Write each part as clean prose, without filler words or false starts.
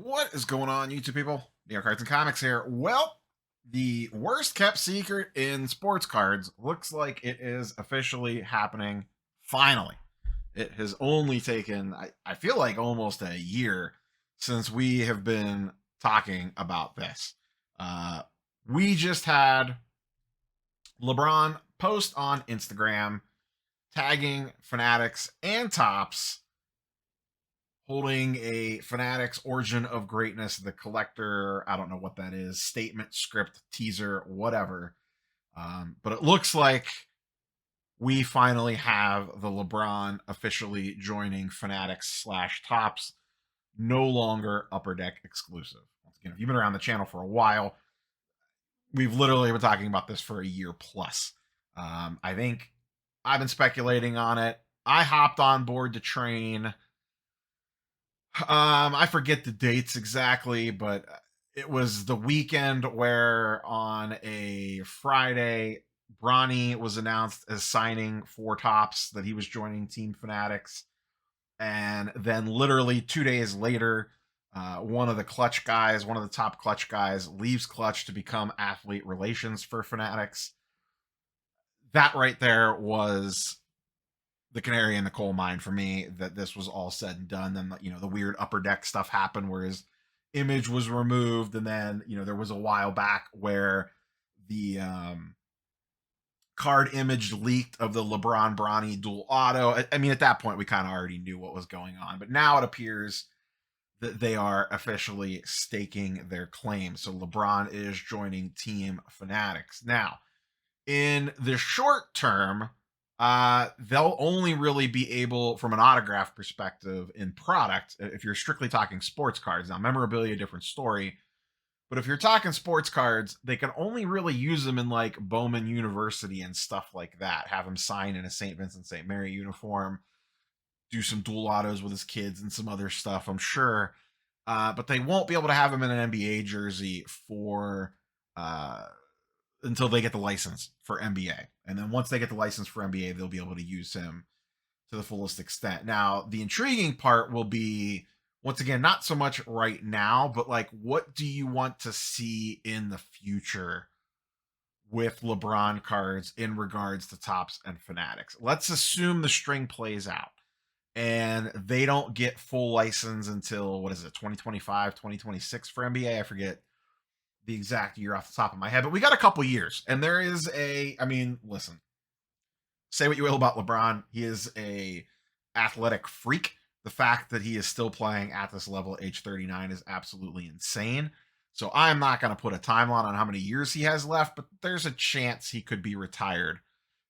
What is going on, YouTube people? Neo Cards and Comics here. Well, the worst kept secret in sports cards looks like it is officially happening finally. It has only taken, I feel like, almost a year since we have been talking about this. Uh, we just had LeBron post on Instagram tagging Fanatics and Topps holding a Fanatics Origin of Greatness, the collector, I don't know what that is, statement, script, teaser, whatever. But it looks like we finally have the LeBron officially joining Fanatics slash Topps, no longer Upper Deck exclusive. Once again, if you've been around the channel for a while, we've literally been talking about this for a year plus. I think I've been speculating on it. I hopped on board to train. I forget the dates exactly, but it was the weekend where on a Friday, Bronny was announced as signing for Topps, that he was joining Team Fanatics. And then literally 2 days later, one of the clutch guys, one of the top clutch guys, leaves clutch to become athlete relations for Fanatics. That right there was the canary in the coal mine for me, that this was all said and done. Then, the weird Upper Deck stuff happened where his image was removed. And then, there was a while back where the card image leaked of the LeBron Bronny dual auto. I mean, at that point, we kind of already knew what was going on. But now it appears that they are officially staking their claim. So LeBron is joining Team Fanatics. Now, in the short term, they'll only really be able, from an autograph perspective in product, if you're strictly talking sports cards. Now, memorabilia, different story. But if you're talking sports cards, they can only really use them in like Bowman University and stuff like that. Have him sign in a St. Vincent St. Mary uniform, do some dual autos with his kids and some other stuff, I'm sure. But they won't be able to have him in an NBA jersey for until they get the license for NBA. And then once they get the license for NBA, they'll be able to use him to the fullest extent. Now, the intriguing part will be, once again, not so much right now, but like, what do you want to see in the future with LeBron cards in regards to Topps and Fanatics? Let's assume the string plays out and they don't get full license until, what is it, 2025, 2026 for NBA? I forget the exact year off the top of my head, but we got a couple years. And there is listen, say what you will about LeBron, he is a athletic freak. The fact that he is still playing at this level at age 39 is absolutely insane. So I'm not going to put a timeline on how many years he has left, but there's a chance he could be retired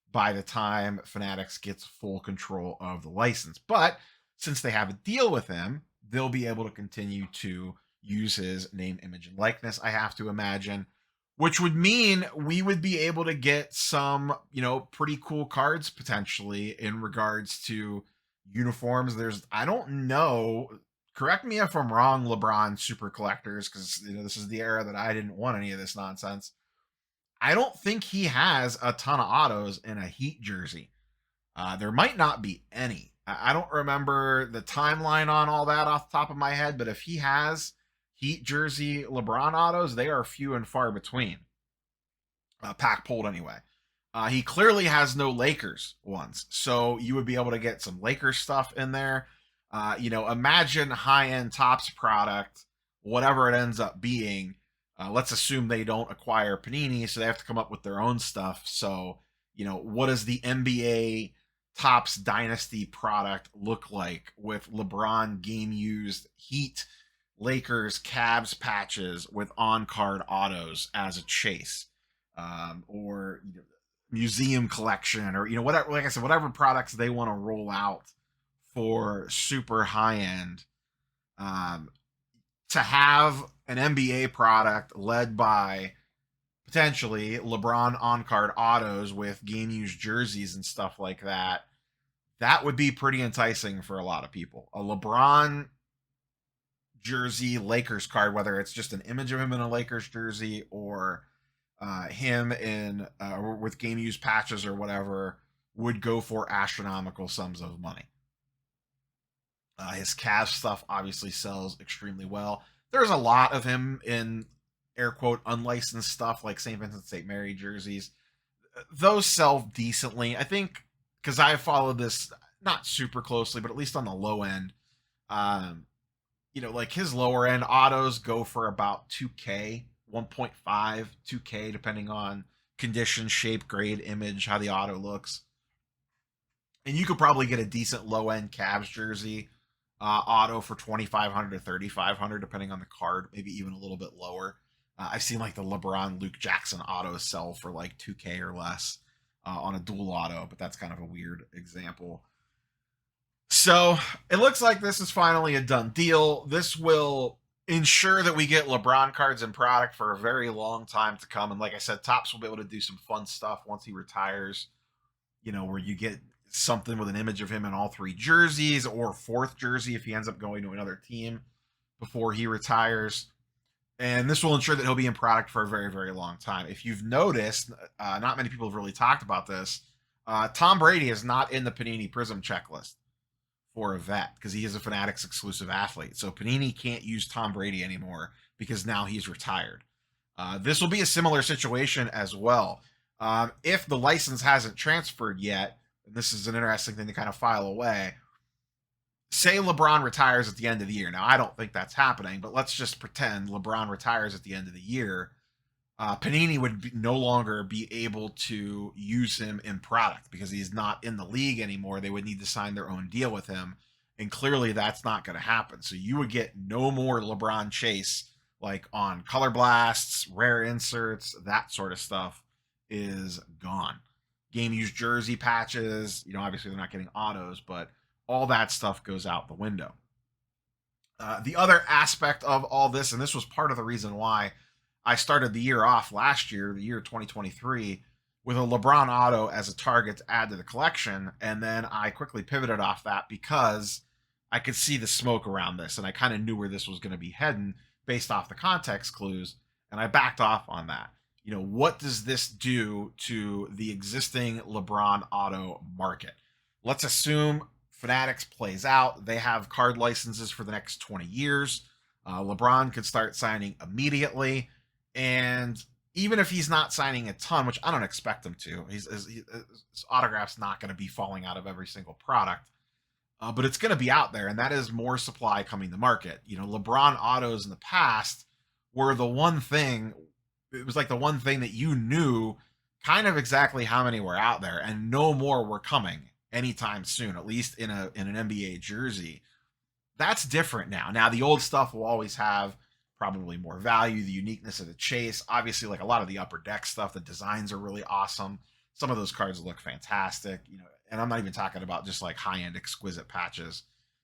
by the time Fanatics gets full control of the license. But since they have a deal with him, they'll be able to continue to use his name, image, and likeness, I have to imagine, which would mean we would be able to get some, pretty cool cards potentially in regards to uniforms. I don't know, correct me if I'm wrong, LeBron super collectors, because this is the era that I didn't want any of this nonsense. I don't think he has a ton of autos in a Heat jersey. There might not be any. I don't remember the timeline on all that off the top of my head, but if he has Heat jersey LeBron autos, they are few and far between. Pack pulled anyway. He clearly has no Lakers ones, so you would be able to get some Lakers stuff in there. Imagine high-end Topps product, whatever it ends up being. Let's assume they don't acquire Panini, so they have to come up with their own stuff. So, what does the NBA Topps Dynasty product look like with LeBron game-used Heat, Lakers, Cavs patches with on-card autos as a chase? Or museum collection, or whatever, like I said, whatever products they want to roll out for super high end, to have an NBA product led by potentially LeBron on card autos with game used jerseys and stuff like that, that would be pretty enticing for a lot of people. A LeBron jersey Lakers card, whether it's just an image of him in a Lakers jersey or him in with game used patches or whatever, would go for astronomical sums of money. His Cavs stuff obviously sells extremely well. There's a lot of him in air quote unlicensed stuff like St. Vincent St. Mary jerseys. Those sell decently. I think because I followed this not super closely, but at least on the low end. Um, like his lower end autos go for about 2K, 1.5, 2K, depending on condition, shape, grade, image, how the auto looks. And you could probably get a decent low end Cavs jersey auto for 2,500 to 3,500, depending on the card, maybe even a little bit lower. I've seen like the LeBron Luke Jackson autos sell for like 2K or less on a dual auto, but that's kind of a weird example. So it looks like this is finally a done deal. This will ensure that we get LeBron cards in product for a very long time to come. And like I said, Topps will be able to do some fun stuff once he retires, where you get something with an image of him in all three jerseys or fourth jersey if he ends up going to another team before he retires. And this will ensure that he'll be in product for a very, very long time. If you've noticed, not many people have really talked about this. Tom Brady is not in the Panini Prism checklist for a vet because he is a Fanatics exclusive athlete. So Panini can't use Tom Brady anymore because now he's retired. This will be a similar situation as well. If the license hasn't transferred yet, and this is an interesting thing to kind of file away, say LeBron retires at the end of the year. Now, I don't think that's happening, but let's just pretend LeBron retires at the end of the year. Panini would no longer be able to use him in product because he's not in the league anymore. They would need to sign their own deal with him. And clearly that's not going to happen. So you would get no more LeBron chase like on color blasts, rare inserts, that sort of stuff is gone. Game used jersey patches, obviously they're not getting autos, but all that stuff goes out the window. The other aspect of all this, and this was part of the reason why I started the year off last year, the year 2023, with a LeBron auto as a target to add to the collection, and then I quickly pivoted off that because I could see the smoke around this, and I kind of knew where this was going to be heading based off the context clues, and I backed off on that. What does this do to the existing LeBron auto market? Let's assume Fanatics plays out. They have card licenses for the next 20 years. LeBron could start signing immediately. And even if he's not signing a ton, which I don't expect him to, his autograph's not going to be falling out of every single product. But it's going to be out there, and that is more supply coming to market. LeBron autos in the past were the one thing, it was like the one thing that you knew kind of exactly how many were out there, and no more were coming anytime soon, at least in an NBA jersey. That's different now. Now, the old stuff will always have probably more value, the uniqueness of the chase. Obviously, like a lot of the upper deck stuff, the designs are really awesome. Some of those cards look fantastic, and I'm not even talking about just like high-end exquisite patches,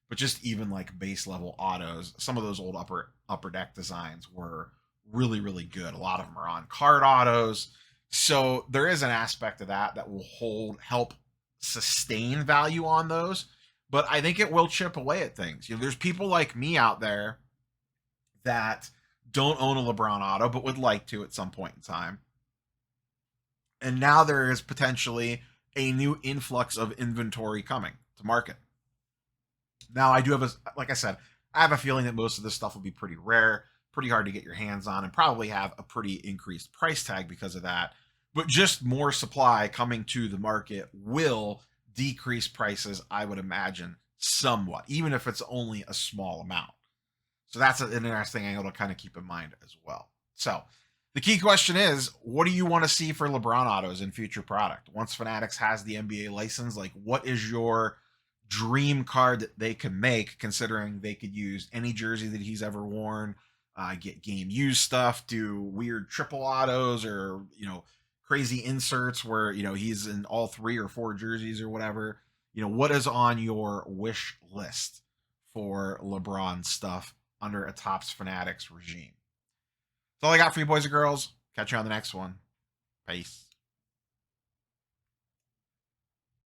but just even like base level autos. Some of those old upper deck designs were really, really good. A lot of them are on card autos. So there is an aspect of that will help sustain value on those, but I think it will chip away at things. There's people like me out there that don't own a LeBron auto, but would like to at some point in time. And now there is potentially a new influx of inventory coming to market. Now, I do have like I said, I have a feeling that most of this stuff will be pretty rare, pretty hard to get your hands on, and probably have a pretty increased price tag because of that. But just more supply coming to the market will decrease prices, I would imagine, somewhat, even if it's only a small amount. So that's an interesting angle to kind of keep in mind as well. So the key question is, what do you want to see for LeBron autos in future product? Once Fanatics has the NBA license, like what is your dream card that they can make, considering they could use any jersey that he's ever worn, get game used stuff, do weird triple autos, or crazy inserts where he's in all 3 or 4 jerseys or whatever. What is on your wish list for LeBron stuff under a Topps Fanatics regime? That's all I got for you, boys and girls. Catch you on the next one. Peace.